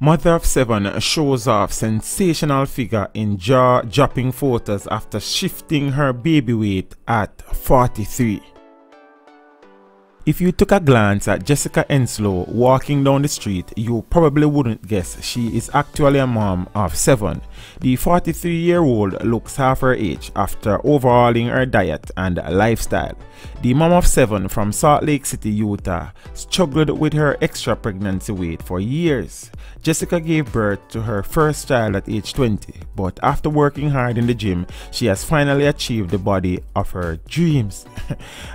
Mother of 7 shows off sensational figure in jaw-dropping photos after shifting her baby weight at 43. If you took a glance at Jessica Enslow walking down the street, you probably wouldn't guess she is actually a mom of 7. The 43-year-old looks half her age after overhauling her diet and lifestyle. The mom of 7 from Salt Lake City, Utah, struggled with her extra pregnancy weight for years. Jessica gave birth to her first child at age 20, but after working hard in the gym, she has finally achieved the body of her dreams.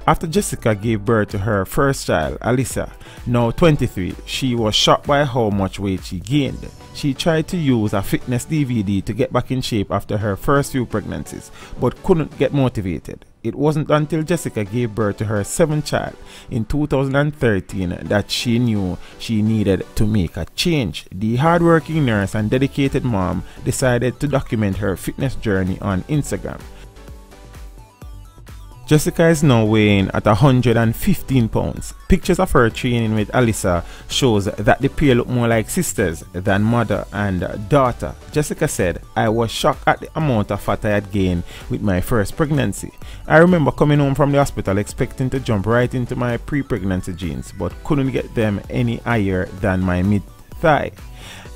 After Jessica gave birth to her first child, Alyssa, now 23, she was shocked by how much weight she gained. She tried to use a fitness DVD to get back in shape after her first few pregnancies, but couldn't get motivated. It wasn't until Jessica gave birth to her 7th child in 2013 that she knew she needed to make a change. The hardworking nurse and dedicated mom decided to document her fitness journey on Instagram. Jessica is now weighing at 115 pounds. Pictures of her training with Alyssa shows that the pair look more like sisters than mother and daughter. Jessica said, "I was shocked at the amount of fat I had gained with my first pregnancy. I remember coming home from the hospital expecting to jump right into my pre-pregnancy jeans, but couldn't get them any higher than my mid-thigh.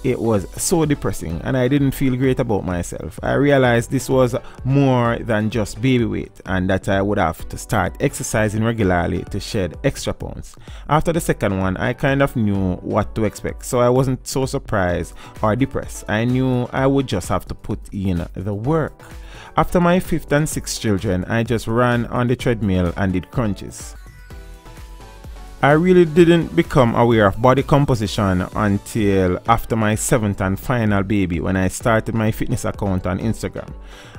It was so depressing and I didn't feel great about myself. I realized this was more than just baby weight and that I would have to start exercising regularly to shed extra pounds. After the second one, I kind of knew what to expect, so I wasn't so surprised or depressed. I knew I would just have to put in the work. After my 5th and 6th children, I just ran on the treadmill and did crunches. I really didn't become aware of body composition until after my 7th and final baby, when I started my fitness account on Instagram.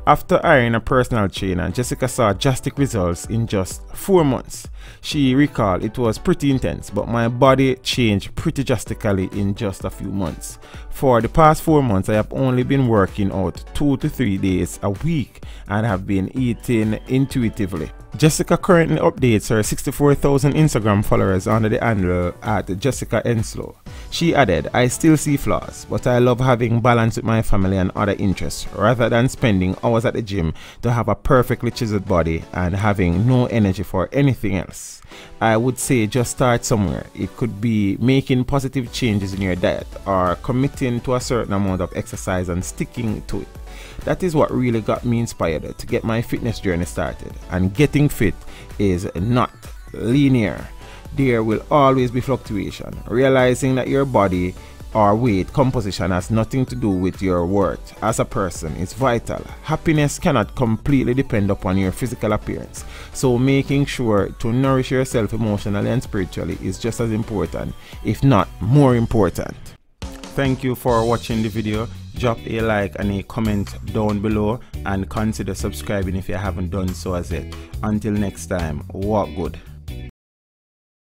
After hiring a personal trainer, Jessica saw drastic results in just 4 months. She recalled it was pretty intense, but my body changed pretty drastically in just a few months. For the past 4 months, I have only been working out 2 to 3 days a week and have been eating intuitively." Jessica currently updates her 64,000 Instagram followers under the handle at Jessica Enslow. She added, "I still see flaws, but I love having balance with my family and other interests, rather than spending hours at the gym to have a perfectly chiseled body and having no energy for anything else. I would say just start somewhere. It could be making positive changes in your diet or committing to a certain amount of exercise and sticking to it. That is what really got me inspired to get my fitness journey started. And getting fit is not linear. There will always be fluctuation. Realizing that your body or weight composition has nothing to do with your worth as a person is vital. Happiness cannot completely depend upon your physical appearance, so making sure to nourish yourself emotionally and spiritually is just as important, if not more important." Thank you for watching the video. Drop a like and a comment down below and consider subscribing if you haven't done so as yet. Until next time, walk good.